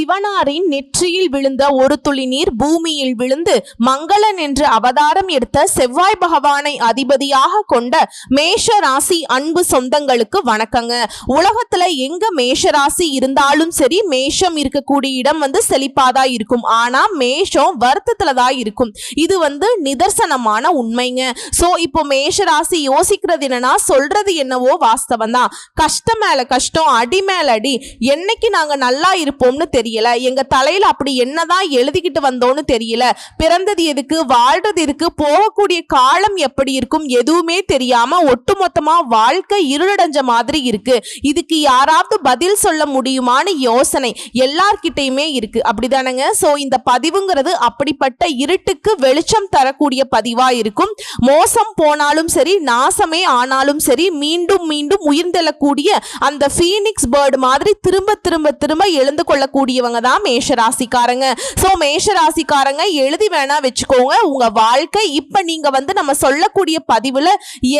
சிவனாரின் நெற்றியில் விழுந்த ஒரு துளி நீர் பூமியில் விழுந்து மங்களன் என்று அவதாரம் எடுத்த செவ்வாய் பகவானை அதிபதியாக கொண்ட மேஷ ராசி அன்பு சொந்தங்களுக்கு வணக்கங்க. உலகத்துல எங்க மேஷ ராசி இருந்தாலும் சரி, மேஷம் இருக்கக்கூடிய இடம் செழிப்பாதான் இருக்கும். ஆனா மேஷம் வருத்தத்துலதான் இருக்கும். இது நிதர்சனமான உண்மைங்க. சோ இப்போ மேஷ ராசி யோசிக்கிறது என்னன்னா, சொல்றது என்னவோ வாஸ்தவம் தான். கஷ்டம் மேல கஷ்டம், அடி மேல அடி. என்னைக்கு நாங்க நல்லா இருப்போம்னு தெரியல, எங்க தலையில அப்படி என்னதான் எழுதிக்கிட்டு வந்தோம்னு தெரியல. பிறந்தது எதுக்கு, வாழ்றது எதுக்கு, போகக்கூடிய காலம் எப்படி இருக்கும் எதுவுமே தெரியாம ஒட்டுமொத்தமா வாழ்க்கை இருளடைஞ்ச மாதிரி இருக்கு. இதுக்கு யாராவது பதில் சொல்ல முடியுமான்னு யோசனை எல்லார்கிட்டையுமே இருக்கு. அப்படிதானங்க? சோ இந்த பதிவுங்கிறது அப்படிப்பட்ட இருட்டுக்கு வெளிச்சம் தரக்கூடிய பதிவா இருக்கும். மோசம் போனாலும் சரி, நாசமே ஆனாலும் சரி, மீண்டும் மீண்டும் உயிர்ந்தெழக்கூடிய அந்த பீனிக்ஸ் பேர்டு மாதிரி திரும்ப திரும்ப திரும்ப எழுந்து கொள்ளக்கூடியவங்க தான் மேஷராசிக்காரங்க. சோ மேஷராசிக்காரங்க எழுதி வேணா வச்சுக்கோங்க, உங்க வாழ்க்கை இப்ப நீங்க நம்ம சொல்லக்கூடிய பதிவுல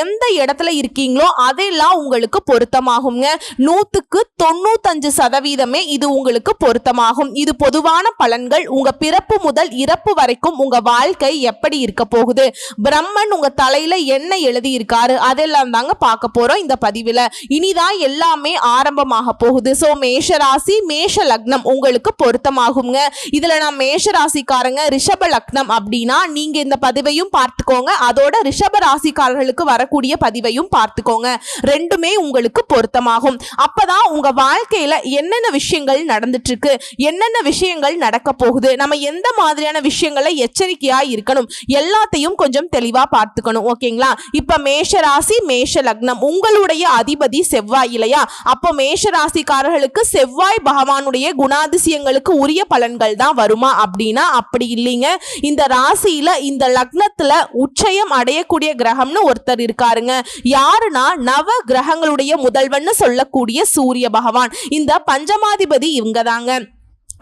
எந்த இடத்துல இருக்கீங்களோ அதெல்லாம் உங்களுக்கு பொருத்தமாகுங்க. 100% இது உங்களுக்கு பொருத்தமாகும். இது பொதுவான பலன்கள். உங்க பிறப்பு முதல் இறப்பு வரைக்கும் உங்க வாழ்க்கை எப்படி இருக்க போகுது, பிரம்மன் உங்க தலையில என்ன எழுதி இருக்காரு, அதெல்லாம் தாங்க பார்க்க போறோம் இந்த பதிவுல. இனிதான் எல்லாமே ஆரம்பமாக போகுது. சோ மேஷ ராசி மேஷ லக்னம் உங்களுக்கு பொருத்தமாகுங்க. இதுல நான் மேஷ ராசிக்காரங்க ரிஷப லக்னம் அப்படின்னா நீங்க இந்த பதிவையும் பார்த்துக்கோங்க, அதோட ரிஷப ராசிக்காரர்களுக்கு வரக்கூடிய பதிவையும் பார்த்துக்கோங்க. ரெண்டுமே உங்களுக்கு பொருத்தமாகும். அப்பதான் உங்க வாழ்க்கையில என்னென்ன விஷயங்கள் நடந்துட்டு இருக்கு, என்னென்ன விஷயங்கள் நடக்க போகுது, நம்ம எந்த மாதிரியான விஷயங்களை எச்சரிக்கையா இருக்கணும், எல்லாத்தையும் கொஞ்சம் தெளிவா பார்த்துக்கணும். ஓகேங்களா? இப்ப மேஷ ராசி மேஷ லக்னம் உங்களுடைய அதிபதி செவ்வாய் இல்லையா? அப்போ மேஷ ராசிக்காரர்களுக்கு செவ்வாய் பகவானுடைய குணாதிசயங்களுக்கு உரிய பலன்கள் தான் வருமா அப்படின்னா அப்படி இல்லைங்க. இந்த ராசியில இந்த லக்னத்துல உச்சயம் அடையக்கூடிய கிரகம்னு ஒருத்தர் இருக்காருங்க. யாருன்னா நவ கிரகங்களுடைய முதல்வன்னு சொல்லக்கூடிய சூரிய பகவான். இந்த பஞ்சமாதிபதி இவங்க தாங்க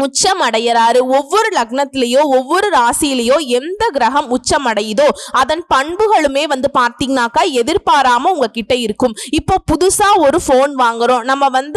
உச்சம் அடையறாரு. ஒவ்வொரு லக்னத்திலேயோ ஒவ்வொரு ராசியிலேயோ எந்த கிரகம் உச்சம் அடையுதோ அதன் பண்புகளுமே பார்த்தீங்கன்னாக்கா எதிர்பாராம உங்ககிட்ட இருக்கும். இப்போ புதுசா ஒரு போன் வாங்குறோம், நம்ம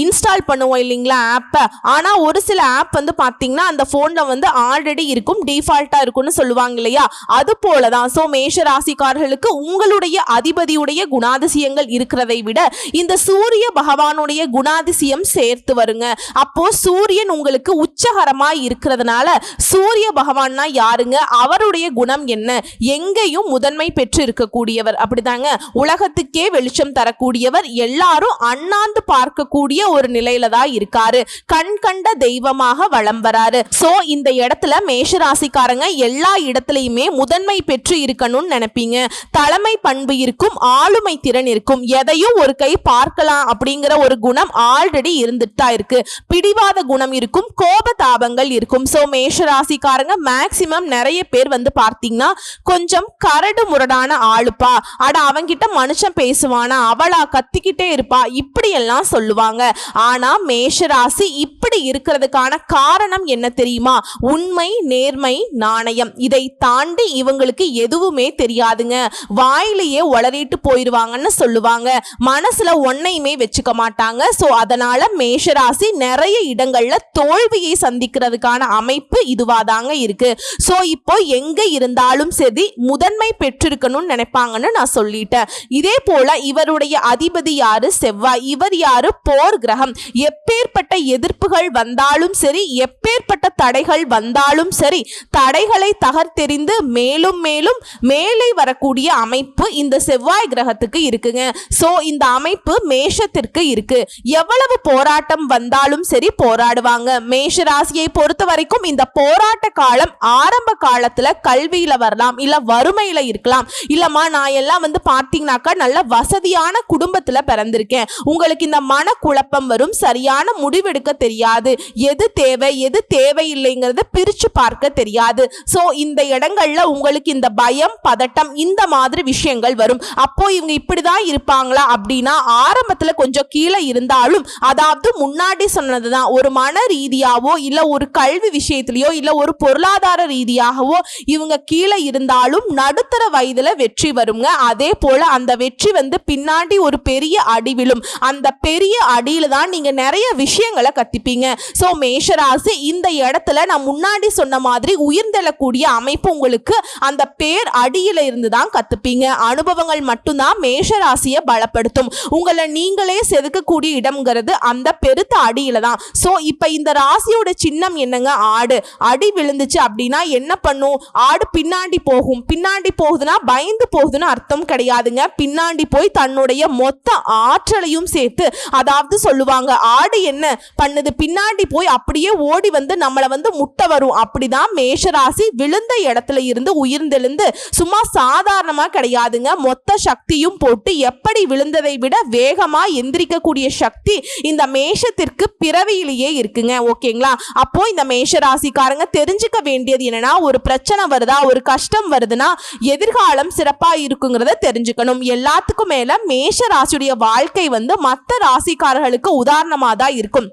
இன்ஸ்டால் பண்ணுவோம் இல்லைங்களா ஆப்பை. ஆனா ஒரு சில ஆப் பார்த்தீங்கன்னா அந்த போன்ல ஆல்ரெடி இருக்கும், டிஃபால்ட்டா இருக்கும்னு சொல்லுவாங்க இல்லையா? அது போலதான். சோ மேஷ ராசிக்காரர்களுக்கு உங்களுடைய அதிபதியுடைய குணாதிசயங்கள் இருக்கிறதை விட இந்த சூரிய பகவானுடைய குணாதிசயம் சேர்த்து வருங்க. அப்போ சூரியன் உங்களுக்கு உச்சகரமாய் இருக்கிறதுனால சூரிய பகவான்னா யாருங்க, அவருடைய குணம் என்ன, எங்கேயும் முதன்மை பெற்று இருக்கக்கூடியவர். அப்படிதாங்க, உலகத்துக்கே வெளிச்சம் தரக்கூடியவர், எல்லாரும் அண்ணாந்து பார்க்கக்கூடிய ஒரு நிலையில தான் இருக்காரு. கண் கண்ட தெய்வமாக வலம் வராரு. சோ இந்த இடத்துல மேஷராசிக்காரங்க எல்லா இடத்துலயுமே முதன்மை பெற்று இருக்கணும்னு நினைப்பீங்க. தலைமை பண்பு இருக்கும், ஆளுமை திறன் இருக்கும், எதையும் ஒரு கை பார்க்கலாம் அப்படிங்கிற ஒரு குணம் ஆல்ரெடி இருந்துட்டு தான் இருக்கு. பிடிவாத குணம் இருக்கும், கோப தாபங்கள் இருக்கும். சோ மேஷ ராசிக்காரங்க மேக்சிமம் நிறைய பேர் பார்த்தீங்கன்னா கொஞ்சம் கரடு முரடான ஆளுப்பா, அட அவங்கிட்ட மனுஷன் பேசுவானா, அவளா கத்திக்கிட்டே இருப்பா, இப்படி எல்லாம் சொல்லுவாங்க. ஆனா மேஷ ராசி இப்படி இருக்கிறதுக்கான காரணம் என்ன தெரியுமா? உண்மை, நேர்மை, நாணயம். இதை தாண்டி இவங்களுக்கு எதுவுமே தெரியாதுங்க. வாயிலேயே உளறிட்டு போயிருவாங்கன்னு சொல்லுவாங்க. மனசுல ஒன்னையுமே வச்சுக்க மாட்டாங்க. சோ அதனால மேஷ ராசி நிறைய இடங்கள்ல தோல்வியை சந்திக்கிறதுக்கான அமைப்பு இதுவாதாங்க இருக்கு. சோ இப்போ எங்க இருந்தாலும் சரி முதன்மை பெற்றிருக்கணும்னு நினைப்பாங்கன்னு நான் சொல்லிட்டேன். இதே போல இவருடைய அதிபதி யாரு? செவ்வாய். இவர் யாரு? போர் கிரகம். எப்பேற்பட்ட எதிர்ப்புகள் வந்தாலும் சரி, எப்பேற்பட்ட தடைகள் வந்தாலும் சரி, தடைகளை தகர்த்தெறிந்து மேலும் மேலும் மேலே வரக்கூடிய அமைப்பு இந்த செவ்வாய் கிரகத்துக்கு இருக்குங்க. சோ இந்த அமைப்பு மேஷத்திற்கு இருக்கு. எவ்வளவு போராட்டம் வந்தாலும் சரி போராடுவாங்க. மேஷ ராசியை பொறுத்த வரைக்கும் இந்த போராட்ட காலம் ஆரம்ப காலத்துல கல்வியில வரலாம், இல்ல வறுமையில இருக்கலாம், இல்லம்மா நான் எல்லாம் பார்த்தீங்கன்னாக்கா நல்ல வசதியான குடும்பத்துல பிறந்திருக்கேன், உங்களுக்கு இந்த மன குழப்பம் வரும், சரியான முடிவெடுக்க தெரியாது, எது தேவை எது தேவையில்லைங்கிறத பிரிச்சு பார்க்க தெரியாது. சோ இந்த இடங்கள்ல உங்களுக்கு இந்த பயம், பதட்டம், இந்த மாதிரி விஷயங்கள் வரும். அப்போ இவங்க இப்படிதான் இருப்பாங்களா அப்படின்னா ஆரம்பத்துல கொஞ்சம் கீழே இருந்தாலும், அதாவது முன்னாடி சொன்னதுதான், ஒரு மன ரீதியாவோ இல்ல ஒரு கல்வி விஷயத்திலயோ இல்ல ஒரு பொருளாதார ரீதியாகவோ இவங்க கீழே இருந்தாலும் நடுத்தர வயதுல வெற்றி வருங்க. அதே போல அந்த வெற்றி வந்து பின்னாடி ஒரு பெரிய அடி விழும். அந்த பெரிய அடியில தான் நீங்க நிறைய விஷயங்களை கத்திப்பீங்க. சோ மேஷராசி இந்த இடத்துல நான் முன்னாடி சொன்ன மாதிரி உயிர்ந்தெழக்கூடிய அமைப்பு உங்களுக்கு அந்த பேர் அடியில இருந்து தான் கத்துப்பீங்க. அனுபவங்கள் மட்டும்தான் மேஷராசியை பலப்படுத்தும். உங்களை நீங்களே செதுக்கக்கூடிய இடம்ங்கிறது அந்த பெருத்த அடியில தான். சோ இப்ப இந்த ராசியோட சின்னம் என்னங்க? ஆடு. அடி விழுந்துச்சு அப்படின்னா என்ன பண்ணும்? ஆடு பின்னாடி போகும். பின்னாடி போகுதுன்னா பயந்து போகுதுன்னு அர்த்தம் கிடையாதுங்க. பின்னாடி போய் தன்னுடைய மொத்த ஆற்றலையும் சேர்த்து, அதாவது சொல்லுவாங்க ஆடு என்ன பண்ணுது, பின்னாடி போய் அப்படியே ஓடி வந்து நம்மளை வந்து முட்டை வரும். அப்படிதான் மேஷராசி விழுந்த இடத்துல இருந்து உயிர்ந்தெழுந்து சும்மா சாதாரணமா கிடையாதுங்க. மொத்த சக்தியும் போட்டு எப்படி விழுந்ததை விட வேகமா எந்திரிக்கக்கூடிய சக்தி இந்த மேஷத்திற்கு பிறவியிலேயே இருக்குங்க. ஓகேங்களா? அப்போ இந்த மேஷராசிக்காரங்க தெரிஞ்சுக்க வேண்டியது என்னன்னா, ஒரு பிரச்சனை வருதா, ஒரு கஷ்டம் வருதுன்னா எதிர்காலம் சிறப்பா இருக்குங்கிறத தெரிஞ்சுக்கணும். எல்லாத்துக்கும் மேல மேஷராசியுடைய வாழ்க்கை வந்து மற்ற ராசிக்காரர்களுக்கு உதாரணமா தான் இருக்கும்.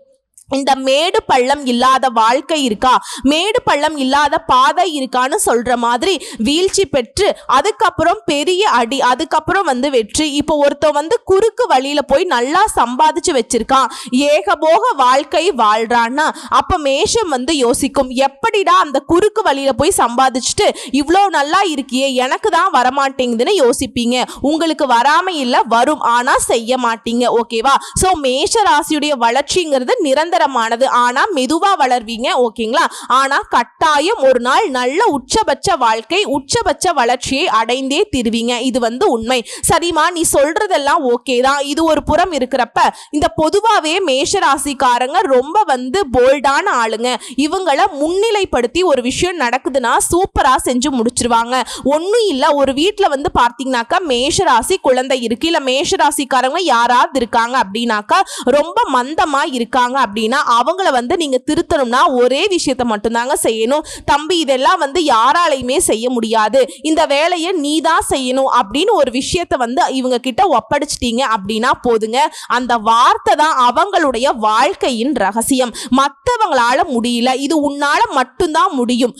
இந்த மேடு பள்ளம் இல்லாத வாழ்க்கை இருக்கா, மேடு பள்ளம் இல்லாத பாதை இருக்கான்னு சொல்ற மாதிரி வீழ்ச்சி பெற்று அதுக்கப்புறம் பெரிய அடி, அதுக்கப்புறம் வந்து வெற்றி. இப்போ ஒருத்தன் வந்து குறுக்கு வழியில போய் நல்லா சம்பாதிச்சு வச்சிருக்கான், ஏகபோக வாழ்க்கை வாழ்றான்னா அப்ப மேஷம் வந்து யோசிக்கும், எப்படிடா அந்த குறுக்கு வழியில போய் சம்பாதிச்சுட்டு இவ்வளோ நல்லா இருக்கியே, எனக்கு தான் வரமாட்டேங்குதுன்னு யோசிப்பீங்க. உங்களுக்கு வராம இல்ல, வரும், ஆனா செய்ய மாட்டீங்க. ஓகேவா? சோ மேஷ ராசியுடைய வளர்ச்சிங்கிறது நிரந்தர ஆனா மெதுவா வளர்வீங்க. ஓகேங்களா? ஆனா கட்டாயம் ஒரு நாள் நல்ல உச்சபட்ச வாழ்க்கை, உச்சபட்ச வளர்ச்சியை அடைந்தே திருவீங்க. இது வந்து உண்மை. சரிமா, நீ சொல்றதெல்லாம் ஓகே தான். இது ஒரு புறம் இருக்கிறப்ப இந்த பொதுவாவே மேஷராசிக்காரங்க ரொம்ப வந்து போல்டான ஆளுங்க. இவங்களை முன்னிலைப்படுத்தி ஒரு விஷயம் நடக்குதுன்னா சூப்பரா செஞ்சு முடிச்சிருவாங்க. ஒன்னும் இல்ல, ஒரு வீட்டுல வந்து பார்த்தீங்கன்னாக்கா மேஷராசி குழந்தை இருக்கு, இல்ல மேஷராசிக்காரங்க யாராவது இருக்காங்க அப்படின்னாக்கா ரொம்ப மந்தமா இருக்காங்க அப்படின்னா அவங்கள வந்து நீங்க திருத்தணும்னா ஒரே விஷயத்தை மட்டும்தாங்க செய்யணும். தம்பி, இதெல்லாம் வந்து யாராலையுமே செய்ய முடியாது, இந்த வேலையை நீ தான் செய்யணும் அப்படின்னு ஒரு விஷயத்தை வந்து இவங்க கிட்ட ஒப்படைச்சிட்டீங்க அப்படின்னா போதுங்க. அந்த வார்த்தை தான் அவங்களுடைய வாழ்க்கையின் ரகசியம். மற்றவங்களால முடியல, இது உன்னால மட்டும்தான் முடியும்,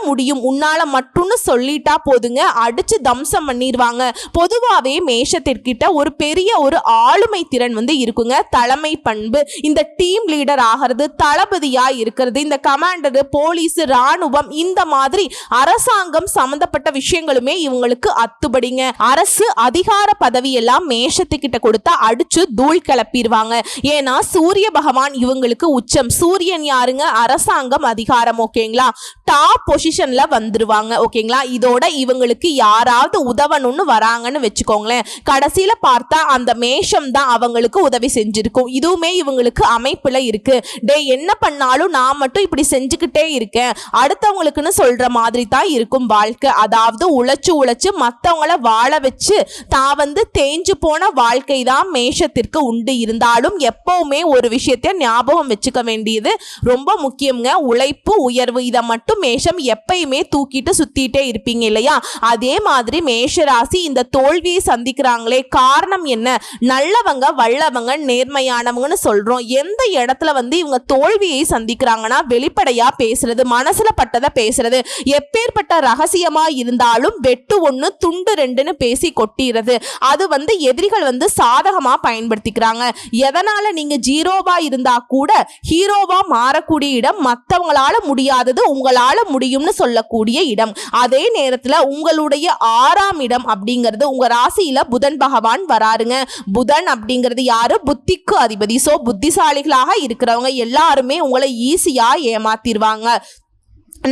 முடியும் உன்னால மட்டும்னு சொல்லிட்டா போதுங்க, அடிச்சு தம்சம் பண்ணிடுவாங்க. பொதுவாவே மேஷத்திற்கிட்ட ஒரு பெரிய ஒரு ஆளுமை திறன் வந்து இருக்குங்க, தலைமை பண்பு. இந்த டீம் லீடர் ஆகிறது, தளபதியா இருக்கிறது, இந்த கமாண்டர், போலீஸ், ராணுவம், இந்த மாதிரி அரசாங்கம் சம்பந்தப்பட்ட விஷயங்களுமே இவங்களுக்கு அத்துபடிங்க. அரசு அதிகார பதவி எல்லாம் மேஷத்துக்கிட்ட கொடுத்தா அடிச்சு தூள் கிளப்பிடுவாங்க. ஏன்னா சூரிய பகவான் இவங்களுக்கு உச்சம். சூரியன் யாருங்க? அரசாங்கம், அதிகாரம். ஓகேங்களா? டாப் பொசிஷன்ல வந்துருவாங்க. ஓகேங்களா? இதோட இவங்களுக்கு யாராவது உதவணும்னு வராங்கன்னு வச்சுக்கோங்களேன், கடைசியில பார்த்தா அந்த மேஷம் தான் அவங்களுக்கு உதவி செஞ்சிருக்கும். இதுவுமே இவங்களுக்கு அமைப்புல இருக்கு. டே, என்ன பண்ணாலும் நான் மட்டும் இப்படி செஞ்சுக்கிட்டே இருக்கேன், அடுத்தவங்களுக்குன்னு சொல்ற மாதிரி தான் இருக்கும் வாழ்க்கை. அதாவது உழைச்சு மற்றவங்கள வாழ வச்சு தான் வந்து தேஞ்சு போன வாழ்க்கை தான் மேஷத்திற்கு உண்டு. இருந்தாலும் எப்பவுமே ஒரு விஷயத்தை ஞாபகம் வச்சுக்க வேண்டியது ரொம்ப முக்கியங்க. உழைப்பு, உயர்வு, இதை மட்டும் மேஷம் எப்பயுமே தூக்கிட்டு சுத்திட்டே இருப்பீங்க இல்லையா? அதே மாதிரி மேஷராசி இந்த தோல்வியை சந்திக்கிறாங்களே, காரணம் என்ன? நல்லவங்க, வல்லவங்க, நேர்மையானவங்கன்னு சொல்றோம். எந்த இடத்துல வந்து இவங்க தோல்வியை சந்திக்கிறாங்கன்னா வெளிப்படையா பேசுறது, மனசுல பட்டதை பேசுறது, எப்பேற்பட்ட ரகசியமா இருந்தாலும் வெட்டு ஒண்ணு துண்டு ரெண்டுன்னு பேசி கொட்டிடுறது. அது வந்து எதிரிகள் வந்து சாதகமா பயன்படுத்திக்கிறாங்க. எதனால நீங்க ஜீரோவா இருந்தா கூட ஹீரோவா மாறக்கூடிய இடம், மற்றவங்களால முடியாதது உங்களால முடியும்னு சொல்லக்கூடிய இடம். அதே நேரத்துல உங்களுடைய 6ஆம் இடம் அப்படிங்கிறது உங்க ராசியில புதன் பகவான் வராருங்க. புதன் அப்படிங்கிறது யாரு? புத்திக்கு அதிபதி. சோ புத்திசாலிகளாக இருக்கிறவங்க எல்லாருமே உங்களை ஈஸியா ஏமாத்திடுவாங்க.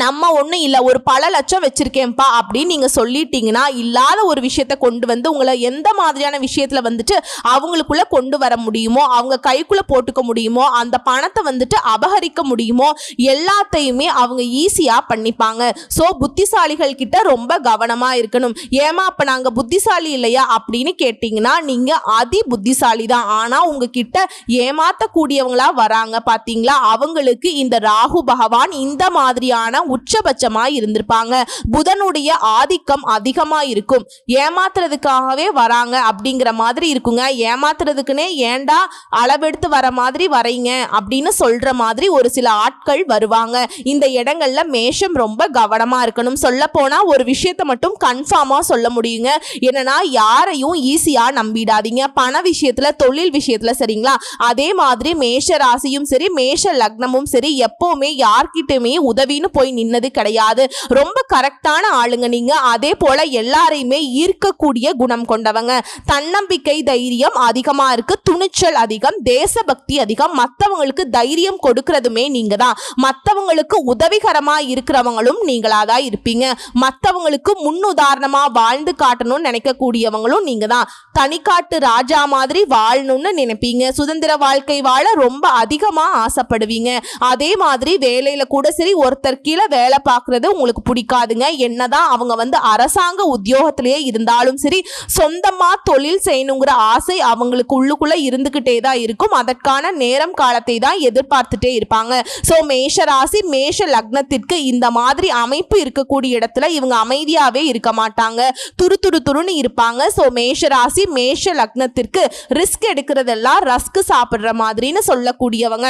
நம்ம ஒன்றும் இல்லை, ஒரு பல லட்சம் வச்சிருக்கேன்ப்பா அப்படின்னு நீங்கள் சொல்லிட்டீங்கன்னா இல்லாத ஒரு விஷயத்த கொண்டு வந்து உங்களை எந்த மாதிரியான விஷயத்தில் வந்துட்டு அவங்களுக்குள்ள கொண்டு வர முடியுமோ, அவங்க கைக்குள்ளே போட்டுக்க முடியுமோ, அந்த பணத்தை வந்துட்டு அபகரிக்க முடியுமோ, எல்லாத்தையுமே அவங்க ஈஸியாக பண்ணிப்பாங்க. ஸோ புத்திசாலிகள் கிட்ட ரொம்ப கவனமாக இருக்கணும். ஏமா அப்போ நாங்கள் புத்திசாலி இல்லையா அப்படின்னு கேட்டிங்கன்னா நீங்கள் அதி புத்திசாலி தான். ஆனால் உங்ககிட்ட ஏமாற்றக்கூடியவங்களா வராங்க பார்த்தீங்களா, அவங்களுக்கு இந்த ராகு பகவான் இந்த மாதிரியான உச்சபட்சமா இருந்திருப்பாங்க. புதனுடைய ஆதிக்கம் அதிகமா இருக்கும். ஏமாத்துறதுக்காகவே வராங்க அப்படிங்கிற மாதிரி இருக்குங்க. ஏமாத்துறதுக்குன்னே ஏண்டா அளவெடுத்து வர மாதிரி வரீங்க அப்படின்னு சொல்ற மாதிரி ஒரு சில ஆட்கள் வருவாங்க. இந்த இடங்கள்ல மேஷம் ரொம்ப கவனமா இருக்கணும். சொல்ல போனா ஒரு விஷயத்தை மட்டும் கன்ஃபார்மா சொல்ல முடியுங்க. என்னன்னா யாரையும் ஈஸியா நம்பிடாதீங்க. பண விஷயத்துல, தொழில் விஷயத்துல, சரிங்களா? அதே மாதிரி மேஷ ராசியும் சரி, மேஷ லக்னமும் சரி, எப்பவுமே யார்கிட்டயுமே உதவின்னு போய் நின்னது கிடையாது. ரொம்ப கரெக்டான ஆளுங்க நீங்க. அதே போல எல்லாரையுமே ஈர்க்கக்கூடிய குணம் கொண்டவங்க. தன்னம்பிக்கை, தைரியம் அதிகமா இருக்கு. துணிச்சல் அதிகம், தேசபக்தி அதிகம். மற்றவங்களுக்கு தைரியம் கொடுக்கறதுமே நீங்க தான். மற்றவங்களுக்கு உதவிகரமா இருக்கிறவங்களும் நீங்களாதான் இருப்பீங்க. மற்றவங்களுக்கு முன்னுதாரணமா வாழ்ந்து காட்டணும்னு நினைக்கக்கூடியவங்களும் நீங்க தான். தனிக்காட்டு ராஜா மாதிரி வாழணும்னு நினைப்பீங்க. சுதந்திர வாழ்க்கை வாழ ரொம்ப அதிகமா ஆசைப்படுவீங்க. அதே மாதிரி வேலையில கூட சரி, ஒருத்தர் கீழே வேலை பார்க்கறது உங்களுக்கு பிடிக்காதுங்க. என்னதான் அவங்க அரசாங்க உத்தியோகத்திலேயே இருந்தாலும் சரி, சொந்தமா தொழில் செய்யணுங்கிற ஆசை அவங்களுக்கு உள்ளுக்குள்ள இருந்துகிட்டே தான் இருக்கும். அதற்கான நேரம் காலத்தை தான் எதிர்பார்த்துட்டே இருப்பாங்க. சோ மேஷ ராசி, மேஷ லக்னத்திற்கு இந்த மாதிரி அமைப்பு இருக்கக்கூடிய இடத்துல இவங்க அமைதியாவே இருக்க மாட்டாங்க. துருன்னு இருப்பாங்க. சோ மேஷ ராசி, மேஷ லக்னத்திற்கு ரிஸ்க் எடுக்கிறதெல்லாம் ரஸ்க் சாப்பிடுற மாதிரின்னு சொல்லக்கூடியவங்க.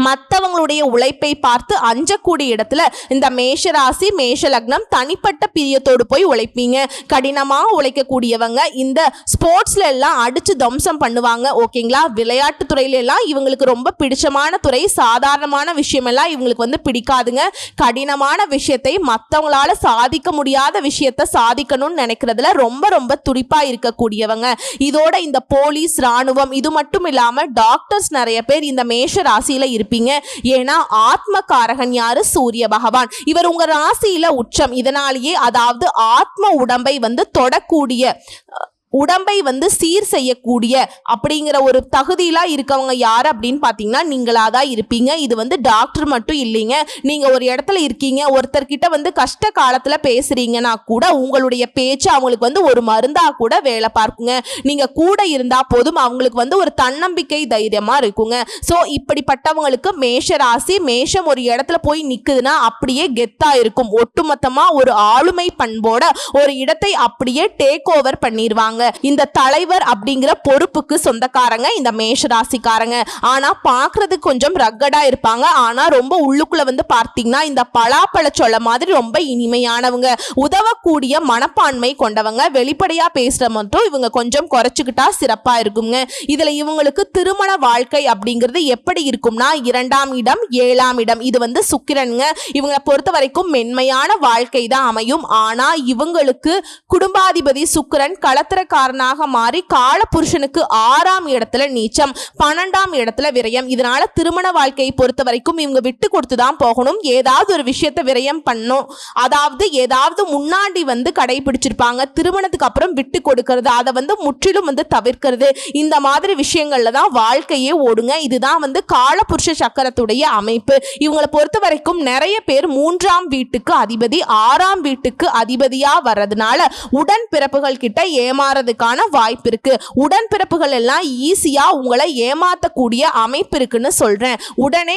மற்றவங்களுடைய உழைப்பை பார்த்து அஞ்சக்கூடிய இடத்துல இந்த மேஷராசி, மேஷ லக்னம் தனிப்பட்ட பிரியத்தோடு போய் உழைப்பீங்க. கடினமாக உழைக்கக்கூடியவங்க. இந்த ஸ்போர்ட்ஸ்ல எல்லாம் அடிச்சு தம்சம் பண்ணுவாங்க. ஓகேங்களா? விளையாட்டு துறையில எல்லாம் இவங்களுக்கு ரொம்ப பிடிச்சமான துறை. சாதாரணமான விஷயம் எல்லாம் இவங்களுக்கு பிடிக்காதுங்க. கடினமான விஷயத்தை, மற்றவங்களால சாதிக்க முடியாத விஷயத்தை சாதிக்கணும்னு நினைக்கிறதுல ரொம்ப ரொம்ப துடிப்பா இருக்கக்கூடியவங்க. இதோட இந்த போலீஸ், ராணுவம், இது மட்டும் இல்லாம டாக்டர்ஸ் நிறைய பேர் இந்த மேஷ ராசியில இருப்பீங்க. ஏன்னா ஆத்ம காரகன் யாரு? சூரிய பகவான். இவர் உங்க ராசியில உச்சம். இதனாலேயே அதாவது ஆத்ம உடம்பை தொடக்கூடிய, உடம்பை சீர் செய்யக்கூடிய அப்படிங்கிற ஒரு தகுதியிலாம் இருக்கவங்க யார் அப்படின்னு பார்த்தீங்கன்னா நீங்களாதான் இருப்பீங்க. இது டாக்டர் மட்டும் இல்லைங்க. நீங்க ஒரு இடத்துல இருக்கீங்க, ஒருத்தர்கிட்ட கஷ்ட காலத்துல பேசுறீங்கன்னா கூட உங்களுடைய பேச்சு அவங்களுக்கு ஒரு மருந்தா கூட வேலை பார்க்குங்க. நீங்க கூட இருந்தா போதும், அவங்களுக்கு ஒரு தன்னம்பிக்கை, தைரியமா இருக்குங்க. ஸோ இப்படிப்பட்டவங்களுக்கு மேஷ ராசி, மேஷம் ஒரு இடத்துல போய் நிக்குதுன்னா அப்படியே கெத்தா இருக்கும். ஒட்டுமொத்தமா ஒரு ஆளுமை பண்போட ஒரு இடத்தை அப்படியே டேக் ஓவர் பண்ணிடுவாங்க. இந்த தலைவர் அப்படிங்கிற பொறுப்புக்கு சொந்தக்காரங்க இந்த மேஷ ராசிக்காரங்க. ஆனா பாக்குறது கொஞ்சம் ரக்கடா இருப்பாங்க. ஆனா ரொம்ப உள்ளுக்குள்ள பார்த்தீங்கன்னா இந்த பலாப்பழ சொல்ல மாதிரி ரொம்ப இனிமையானவங்க. உதவக்கூடிய மனப்பான்மை கொண்டவங்க. வெளிப்படையா பேசுற மட்டும் இவங்க கொஞ்சம் குறைச்சுக்கிட்டா சிறப்பா இருக்குங்க. இதுல இவங்களுக்கு திருமண வாழ்க்கை அப்படிங்கிறது எப்படி இருக்கும்னா 2ஆம் இடம், 7ஆம் இடம், இது சுக்கிரனுங்க. இவங்களை பொறுத்த வரைக்கும் மென்மையான வாழ்க்கை தான் அமையும். ஆனா இவங்களுக்கு குடும்பாதிபதி சுக்கிரன் களத்திரக்காரனாக மாறி காலபுருஷனுக்கு 6ஆம் இடத்துல நீச்சம், 12ஆம் இடத்துல விரயம். இதனால திருமண வாழ்க்கையை பொறுத்த வரைக்கும் இவங்க விட்டு கொடுத்து தான் போகணும். ஏதாவது ஒரு விஷயத்தை விரயம் பண்ணும். அதாவது ஏதாவது முன்னாடி கடைபிடிச்சிருப்பாங்க, திருமணத்துக்கு அப்புறம் விட்டு கொடுக்கிறது, அதை முற்றிலும் தவிர்க்கிறது. இந்த மாதிரி விஷயங்கள்ல தான் வாழ்க்கையே ஓடுங்க. இதுதான் காலபுருஷ சக்கரத்துடைய அமைப்பு. இவங்களை பொறுத்த வரைக்கும் நிறைய பேர் 3ஆம் வீட்டுக்கு அதிபதி, 6ஆம் வீட்டுக்கு அதிபதியா வர்றதுனால உடன் பிறப்புகள் கிட்ட ஏமாறதுக்கான வாய்ப்பு இருக்கு. உடன்பிறப்புகள் எல்லாம் ஈஸியா உங்களை ஏமாத்தக்கூடிய அமைப்பு இருக்குன்னு சொல்றேன். உடனே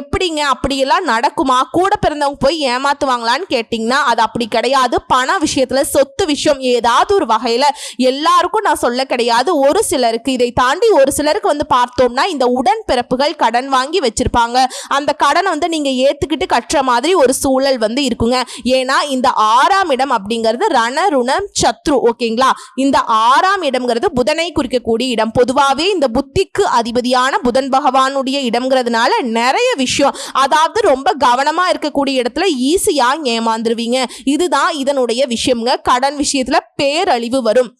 எப்படிங்க அப்படியெல்லாம் நடக்குமா? கூட பிறந்தவங்க போய் ஏமாத்துவாங்களான்னு கேட்டீங்கன்னா அது அப்படி கிடையாது. பண விஷயத்துல, சொத்து விஷயம், ஏதாவது ஒரு வகையில எல்லாருக்கும் நான் சொல்ல கிடையாது, ஒரு சிலருக்கு. இதை தாண்டி ஒரு சிலருக்கு பார்த்தோம்னா இந்த உடன்பிறப்புகள் கடன் வாங்கி வச்சிருப்பாங்க. அந்த கடனை நீங்க ஏத்துக்கிட்டு கட்டுற மாதிரி ஒரு சூழல் இருக்குங்க. ஏன்னா இந்த 6ஆம் இடம் அப்படிங்கிறது ரண ருணம் சத்ரு. ஓகேங்களா? இந்த 6ஆம் இடம்ங்கிறது புதனை குறிக்கக்கூடிய இடம். பொதுவாகவே இந்த புத்திக்கு அதிபதியான புதன் பகவானுடைய இடம்ங்கிறதுனால நிறைய விஷயம், அதாவது ரொம்ப கவனமா இருக்கக்கூடிய இடத்துல ஈஸியா ஏமாந்துருவீங்க. இதுதான் இதனுடைய விஷயம்ங்க. கடன் விஷயத்துல பேரழிவு வரும்.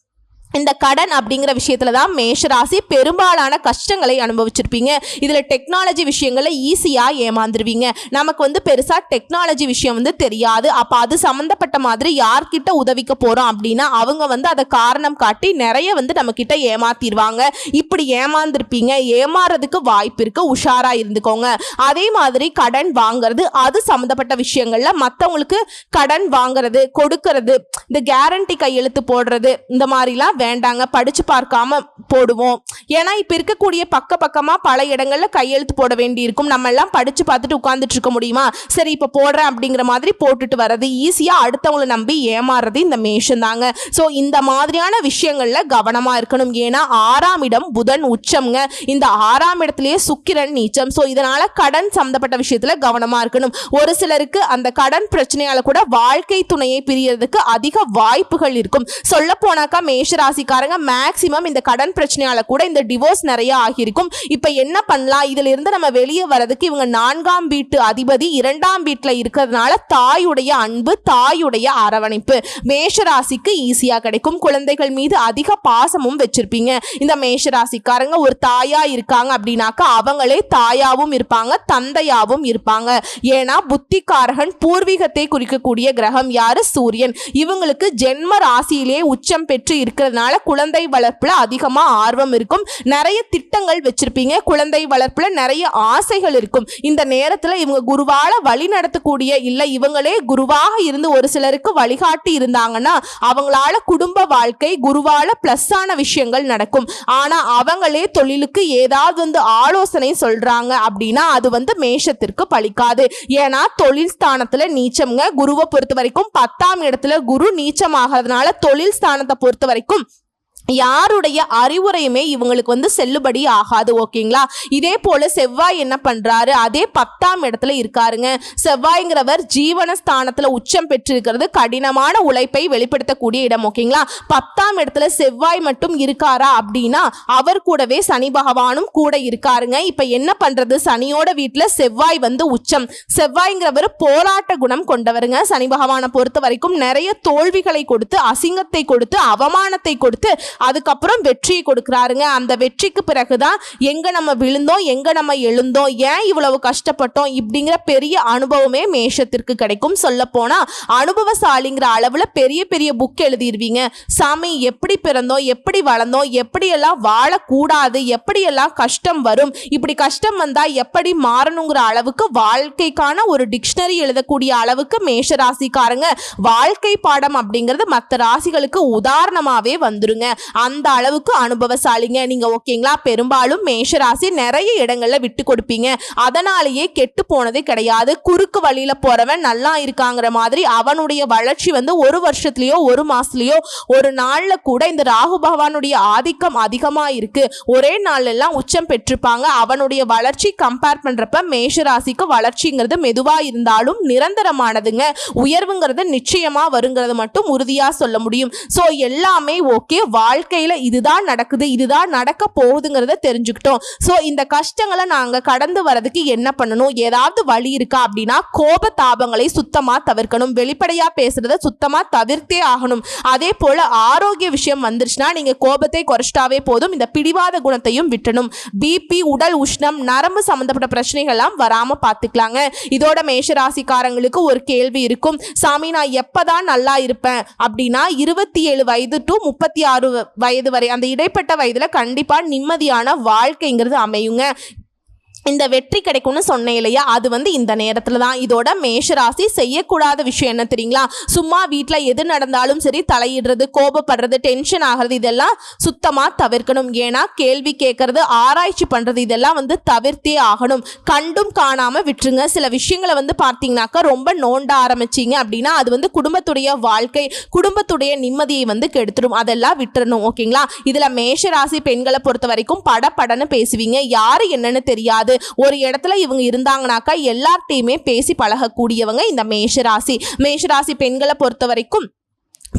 இந்த கடன் அப்படிங்கிற விஷயத்துல தான் மேஷராசி பெரும்பாலான கஷ்டங்களை அனுபவிச்சிருப்பீங்க. இதுல டெக்னாலஜி விஷயங்கள்ல ஈஸியா ஏமாந்துருவீங்க. நமக்கு பெருசா டெக்னாலஜி விஷயம் தெரியாது. அப்ப அது சம்பந்தப்பட்ட மாதிரி யார்கிட்ட உதவிக்க போறோம் அப்படின்னா அவங்க அதை காரணம் காட்டி நிறைய நம்ம கிட்ட ஏமாத்திடுவாங்க. இப்படி ஏமாந்துருப்பீங்க. ஏமாறதுக்கு வாய்ப்பு இருக்கு, உஷாரா இருந்துக்கோங்க. அதே மாதிரி கடன் வாங்குறது, அது சம்பந்தப்பட்ட விஷயங்கள்ல மற்றவங்களுக்கு கடன் வாங்குறது, கொடுக்கறது, இந்த கேரண்டி கையெழுத்து போடுறது, இந்த மாதிரிலாம் வேண்டாங்க, படிச்சு பார்க்காம போடுவோம். ஏன்னா இப்ப இருக்கக்கூடிய பக்கமா பல இடங்கள்ல கையெழுத்து போட வேண்டி இருக்கும். நம்ம எல்லாம் படிச்சு பார்த்துட்டு உட்கார்ந்துட்டு இருக்க முடியுமா? சரி இப்ப போடுறேன் அப்படிங்கிற மாதிரி போட்டுட்டு வர்றது, ஈஸியா அடுத்தவங்களை நம்பி ஏமாறுறது இந்த மேஷம் தாங்க. சோ இந்த மாதிரியான விஷயங்கள்ல கவனமா இருக்கணும். ஏன்னா 6ஆம் இடம் புதன் உச்சம்ங்க. இந்த 6ஆம் இடத்திலேயே சுக்கிரன் நீச்சம். சோ இதனால கடன் சம்பந்தப்பட்ட விஷயத்துல கவனமா இருக்கணும். ஒரு சிலருக்கு அந்த கடன் பிரச்சனையால கூட வாழ்க்கை துணையை பிரியறதுக்கு அதிக வாய்ப்புகள் இருக்கும். சொல்ல போனாக்கா மேஷராசிக்காரங்க மேக்சிமம் இந்த கடன் பிரச்சனையால கூட இந்த டிவோர்ஸ் நிறைய ஆகியிருக்கும். இப்ப என்ன பண்ணலாம், இதுல இருந்து நம்ம வெளியே வரதுக்கு இவங்க 4ஆம் வீட்டு அதிபதி 2ஆம் வீட்டுல இருக்கிறதுனால தாயுடைய அன்பு, தாயுடைய அரவணைப்பு மேஷராசிக்கு ஈஸியா கிடைக்கும். குழந்தைகள் மீது அதிக பாசமும் வச்சிருப்பீங்க. இந்த மேஷராசிக்காரங்க ஒரு தாயா இருக்காங்க அப்படின்னாக்கா அவங்களே தாயாவும் இருப்பாங்க, தந்தையாவும் இருப்பாங்க. ஏன்னா புத்திகாரகன் பூர்வீகத்தை குறிக்கக்கூடிய கிரகம் யாரு? சூரியன். இவங்களுக்கு ஜென்ம ராசியிலேயே உச்சம் பெற்று இருக்கிறதுனால குழந்தை வளர்ப்புல அதிகமா ஆர்வம் இருக்கும். நிறைய திட்டங்கள் வச்சிருப்பீங்க. குழந்தை வளர்ப்புல நிறைய ஆசைகள் இருக்கும். இந்த நேரத்துல இவங்க குருவால வழி நடத்தக்கூடிய, இல்ல இவங்களே குருவாக இருந்து ஒரு சிலருக்கு வழிகாட்டி இருந்தாங்கன்னா அவங்களால குடும்ப வாழ்க்கை குருவால பிளஸ் ஆன விஷயங்கள் நடக்கும். ஆனா அவங்களே தொழிலுக்கு ஏதாவது ஆலோசனை சொல்றாங்க அப்படின்னா அது மேஷத்திற்கு பலிக்காது. ஏன்னா தொழில் ஸ்தானத்துல நீச்சம்ங்க. குருவை பொறுத்த வரைக்கும் 10ஆம் இடத்துல குரு நீச்சமாகிறதுனால தொழில் ஸ்தானத்தை பொறுத்த வரைக்கும் யாருடைய அறிவுரையுமே இவங்களுக்கு செல்லுபடி ஆகாது. ஓகேங்களா? இதே போல செவ்வாய் என்ன பண்றாரு, அதே 10ஆம் இடத்துல இருக்காருங்க. செவ்வாய்ங்கிறவர் ஜீவனஸ்தானத்துல உச்சம் பெற்றிருக்கிறது கடினமான உழைப்பை வெளிப்படுத்தக்கூடிய இடம். ஓகேங்களா? 10ஆம் இடத்துல செவ்வாய் மட்டும் இருக்காரா அப்படின்னா அவர் கூடவே சனி பகவானும் கூட இருக்காருங்க. இப்ப என்ன பண்றது, சனியோட வீட்டுல செவ்வாய் உச்சம். செவ்வாய்ங்கிறவர் போராட்ட குணம் கொண்டவருங்க. சனி பகவானை பொறுத்த வரைக்கும் நிறைய தோல்விகளை கொடுத்து, அசிங்கத்தை கொடுத்து, அவமானத்தை கொடுத்து அதுக்கப்புறம் வெற்றியை கொடுக்கிறாருங்க. அந்த வெற்றிக்கு பிறகுதான் எங்க நம்ம விழுந்தோம், எங்க நம்ம எழுந்தோம், ஏன் இவ்வளவு கஷ்டப்பட்டோம் இப்படிங்கிற பெரிய அனுபவமே மேஷத்திற்கு கிடைக்கும். சொல்ல போனா அனுபவசாலிங்கிற அளவுல பெரிய பெரிய புக் எழுதிடுவீங்க. சாமி எப்படி பிறந்தோம், எப்படி வளர்ந்தோம், எப்படியெல்லாம் வாழக்கூடாது, எப்படியெல்லாம் கஷ்டம் வரும், இப்படி கஷ்டம் வந்தா எப்படி மாறணுங்கிற அளவுக்கு வாழ்க்கைக்கான ஒரு டிக்ஷனரி எழுதக்கூடிய அளவுக்கு மேஷராசிக்காரங்க வாழ்க்கை பாடம் அப்படிங்கிறது மற்ற ராசிகளுக்கு உதாரணமாவே வந்துருங்க. அந்த அளவுக்கு அனுபவசாலிங்க நீங்க. ஓகேங்களா? பெரும்பாலும் மேஷராசி நிறைய இடங்கள்ல விட்டு கொடுப்பீங்க. அதனாலேயே கெட்டு போனதே கிடையாது. குறுக்கு வழியில போறவன் நல்லா இருக்காங்கிற மாதிரி அவனுடைய வளர்ச்சி ஒரு வருஷத்துலயோ ஒரு மாசத்துலயோ ஒரு நாள்ல கூட இந்த ராகு பகவானுடைய ஆதிக்கம் அதிகமா இருக்கு. ஒரே நாள் எல்லாம் உச்சம் பெற்றிருப்பாங்க. அவனுடைய வளர்ச்சி கம்பேர் பண்றப்ப மேஷராசிக்கு வளர்ச்சிங்கிறது மெதுவா இருந்தாலும் நிரந்தரமானதுங்க. உயர்வுங்கிறது நிச்சயமா வருங்கிறது மட்டும் உறுதியா சொல்ல முடியும். சோ எல்லாமே ஓகே, வாழ்க்கையில இதுதான் நடக்குது, இதுதான் நடக்க போகுதுங்கிறத தெரிஞ்சுக்கிட்டோம். சோ இந்த கஷ்டங்களை நாங்க கடந்து வரதுக்கு என்ன பண்ணணும், ஏதாவது வழி இருக்கா அப்படின்னா கோப தாபங்களை சுத்தமா தவிர்க்கணும். வெளிப்படையா பேசுறத சுத்தமா தவிர்த்தே ஆகணும். அதே போல ஆரோக்கிய விஷயம் வந்துருச்சுன்னா நீங்க கோபத்தை குறைச்சிட்டாவே போதும். இந்த பிடிவாத குணத்தையும் விட்டணும். பிபி, உடல் உஷ்ணம், நரம்பு சம்பந்தப்பட்ட பிரச்சனைகள் எல்லாம் வராம பாத்துக்கலாங்க. இதோட மேஷராசிக்காரங்களுக்கு ஒரு கேள்வி இருக்கும், சாமி நான் எப்பதான் நல்லா இருப்பேன் அப்படின்னா 27 வயது டு 36 வயது வரை அந்த இடைப்பட்ட வயதுல கண்டிப்பா நிம்மதியான வாழ்க்கைங்கிறது அமையுங்க. இந்த வெற்றி கிடைக்கும்னு சொன்னேன் இல்லையா, அது இந்த நேரத்துல தான். இதோட மேஷராசி செய்யக்கூடாத விஷயம் என்ன தெரியுங்களா, சும்மா வீட்டில் எது நடந்தாலும் சரி தலையிடுறது, கோபப்படுறது, டென்ஷன் ஆகிறது இதெல்லாம் சுத்தமா தவிர்க்கணும். ஏன்னா கேள்வி கேட்கறது, ஆராய்ச்சி பண்றது இதெல்லாம் தவிர்த்தே ஆகணும். கண்டும் காணாம விட்டுருங்க. சில விஷயங்களை பார்த்தீங்கன்னாக்கா ரொம்ப நோண்ட ஆரம்பிச்சிங்க அப்படின்னா அது குடும்பத்துடைய வாழ்க்கை, குடும்பத்துடைய நிம்மதியை கெடுத்துடும். அதெல்லாம் விட்டுறணும். ஓகேங்களா? இதுல மேஷராசி பெண்களை பொறுத்த வரைக்கும் படன்னு பேசுவீங்க. யாரு என்னன்னு தெரியாது. ஒரு இடத்துல இவங்க இருந்தாங்கனாக்கா எல்லார்ட்டையுமே பேசி பழகக்கூடியவங்க இந்த மேஷராசி பெண்களை பொறுத்த வரைக்கும்.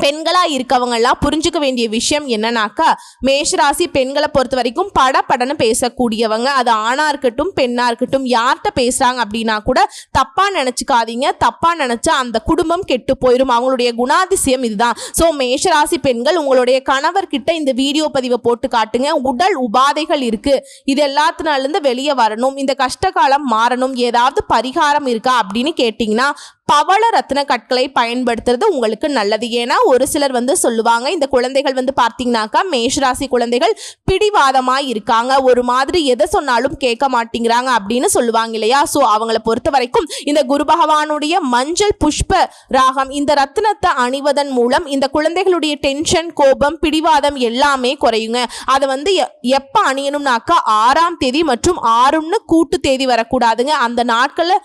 பெண்களா இருக்கவங்க எல்லாம் புரிஞ்சுக்க வேண்டிய விஷயம் என்னன்னாக்கா, மேஷராசி பெண்களை பொறுத்த வரைக்கும் படன்னு பேசக்கூடியவங்க. அது ஆணா இருக்கட்டும் பெண்ணா இருக்கட்டும், யார்கிட்ட பேசுறாங்க அப்படின்னா கூட தப்பா நினைச்சுக்காதீங்க. தப்பா நினைச்சா அந்த குடும்பம் கெட்டு போயிடும். அவங்களுடைய குணாதிசயம் இதுதான். சோ மேஷராசி பெண்கள் உங்களுடைய கணவர்கிட்ட இந்த வீடியோ பதிவை போட்டு காட்டுங்க. உடல் உபாதைகள் இருக்கு, இது எல்லாத்தினால இருந்து வெளியே வரணும், இந்த கஷ்டகாலம் மாறணும், ஏதாவது பரிகாரம் இருக்கா அப்படின்னு கேட்டீங்கன்னா பவள ரத்ன கற்களை பயன்படுத்துறது உங்களுக்கு நல்லது. ஏன்னா ஒரு சிலர் வந்து சொல்லுவாங்க. இந்த குழந்தைகள் வந்து பார்த்தீங்கன்னாக்கா மேஷராசி குழந்தைகள் பிடிவாதமாக இருக்காங்க, ஒரு மாதிரி எதை சொன்னாலும் கேட்க மாட்டேங்கிறாங்க அப்படின்னு சொல்லுவாங்க இல்லையா. ஸோ அவங்கள பொறுத்த வரைக்கும் இந்த குரு பகவானுடைய மஞ்சள் புஷ்ப ராகம் இந்த ரத்தினத்தை அணிவதன் மூலம் இந்த குழந்தைகளுடைய டென்ஷன், கோபம், பிடிவாதம் எல்லாமே குறையுங்க. அதை வந்து எப்போ அணியணும்னாக்கா 6ஆம் தேதி மற்றும் 6ன்னு கூட்டு தேதி வரக்கூடாதுங்க. அந்த நாட்களை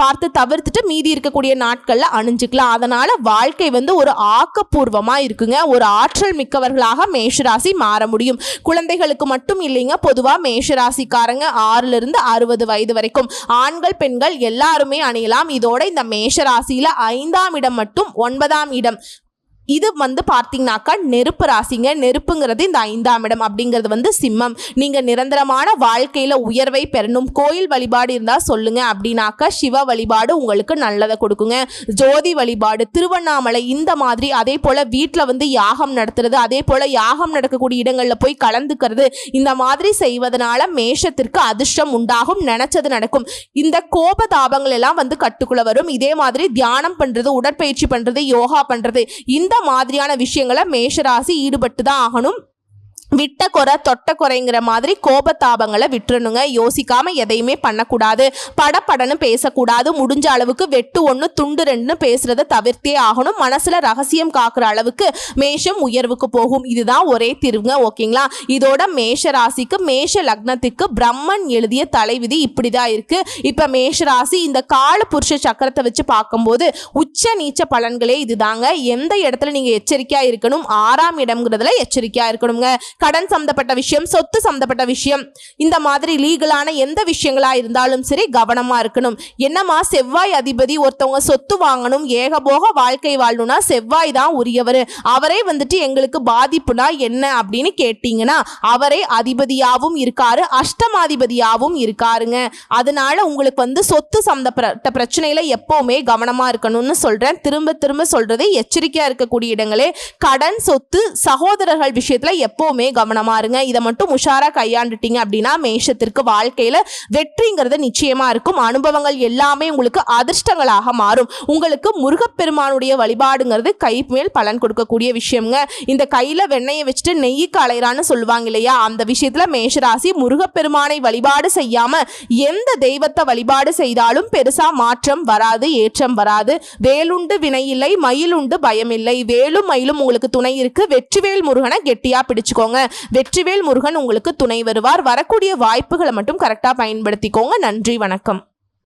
பார்த்து தவிர்த்துட்டு மீதி இருக்கக்கூடிய நாட்களில் அணிஞ்சுக்கலாம். அதனால வாழ்க்கை வந்து ஒரு ஆக்கப்பூர்வமாக இருக்குங்க. ஒரு ஆற்றல் மிக்கவர்களாக மேஷராசி மாற முடியும். குழந்தைகளுக்கு மட்டும் இல்லைங்க, பொதுவாக மேஷராசிக்காரங்க 6லிருந்து 60 வயது வரைக்கும் ஆண்கள் பெண்கள் எல்லாருமே அணியலாம். இதோட இந்த மேஷராசியில 5ஆம் இடம் மட்டும் 9ஆம் இடம் இது வந்து பார்த்தீங்கன்னாக்கா நெருப்பு ராசிங்க. நெருப்புங்கிறது இந்த 5ஆம் இடம் அப்படிங்கிறது வந்து சிம்மம். நீங்கள் நிரந்தரமான வாழ்க்கையில் உயர்வை பெறணும், கோயில் வழிபாடு இருந்தால் சொல்லுங்க. அப்படின்னாக்கா சிவ வழிபாடு உங்களுக்கு நல்லதை கொடுக்குங்க. ஜோதி வழிபாடு, திருவண்ணாமலை இந்த மாதிரி, அதே போல் வீட்டில் வந்து யாகம் நடத்துறது, அதே போல் யாகம் நடக்கக்கூடிய இடங்களில் போய் கலந்துக்கிறது, இந்த மாதிரி செய்வதனால மேஷத்திற்கு அதிர்ஷ்டம் உண்டாகும், நினைச்சது நடக்கும். இந்த கோபதாபங்கள் எல்லாம் வந்து கட்டுக்குள்ள வரும். இதே மாதிரி தியானம் பண்ணுறது, உடற்பயிற்சி பண்ணுறது, யோகா பண்ணுறது, இந்த மாதிரியான விஷயங்களை மேஷராசி ஈடுபட்டு தான் ஆகணும். விட்ட குறை தொட்ட குறைங்கிற மாதிரி கோபத்தாபங்களை விட்டுறணுங்க. யோசிக்காம எதையுமே பண்ணக்கூடாது, படப்படன்னு பேசக்கூடாது. முடிஞ்ச அளவுக்கு வெட்டு 1 துண்டு 2 பேசுறதை தவிர்த்தே ஆகணும். மனசுல ரகசியம் காக்குற அளவுக்கு மேஷம் உயர்வுக்கு போகும். இதுதான் ஒரே தீர்வுங்க. ஓகேங்களா. இதோட மேஷ ராசிக்கு மேஷ லக்னத்துக்கு பிரம்மன் எழுதிய தலைவிதி இப்படிதான் இருக்கு. இப்ப மேஷ ராசி இந்த கால புருஷ சக்கரத்தை வச்சு பார்க்கும்போது உச்ச நீச்ச பலன்களே இதுதாங்க. எந்த இடத்துல நீங்க எச்சரிக்கையா இருக்கணும், 6ஆம் இடம்ங்கிறதுல எச்சரிக்கையா இருக்கணுங்க. கடன் சம்பந்தப்பட்ட விஷயம், சொத்து சம்பந்தப்பட்ட விஷயம், இந்த மாதிரி லீகலான எந்த விஷயங்களா இருந்தாலும் சரி கவனமா இருக்கணும். என்னமா செவ்வாய் அதிபதி, ஒருத்தவங்க சொத்து வாங்கணும், ஏகபோக வாழ்க்கை வாழணும்னா செவ்வாய் தான் உரியவர். அவரே வந்துட்டு எங்களுக்கு பாதிப்புனா என்ன அப்படின்னு கேட்டீங்கன்னா அவரே அதிபதியாவும் இருக்காரு, அஷ்டமாதிபதியாவும் இருக்காருங்க. அதனால உங்களுக்கு வந்து சொத்து சம்பந்தப்பட்ட பிரச்சனையில எப்பவுமே கவனமா இருக்கணும்னு சொல்றேன். திரும்ப திரும்ப சொல்றது, எச்சரிக்கையா இருக்கக்கூடிய இடங்களே கடன், சொத்து, சகோதரர்கள் விஷயத்துல எப்பவுமே கவனமா இருங்க. இதை மட்டும் உஷாரா கையாண்டுட்டீங்க அப்படின்னா மேஷத்திற்கு வாழ்க்கையில வெற்றிங்கிறது நிச்சயமா இருக்கும். அனுபவங்கள் எல்லாமே உங்களுக்கு அதிர்ஷ்டங்களாக மாறும். உங்களுக்கு முருகப்பெருமானுடைய வழிபாடுங்கிறது கை மேல் பலன் கொடுக்கக்கூடிய விஷயம்ங்க. இந்த கையில வெண்ணெயை வச்சுட்டு நெய்யுக்கு அலைறான்னு சொல்லுவாங்க இல்லையா, அந்த விஷயத்துல மேஷராசி முருகப்பெருமானை வழிபாடு செய்யாம எந்த தெய்வத்தை வழிபாடு செய்தாலும் பெருசா மாற்றம் வராது, ஏற்றம் வராது. வேலுண்டு வினையில்லை, மயிலுண்டு பயமில்லை. வேலும் மயிலும் உங்களுக்கு துணை இருக்கு. வெற்றிவேல் முருகனை கெட்டியா பிடிச்சுக்கோங்க. வெற்றிவேல் முருகன் உங்களுக்கு துணை வருவார். வரக்கூடிய வாய்ப்புகளை மட்டும் கரெக்டா பயன்படுத்திக்கோங்க. நன்றி, வணக்கம்.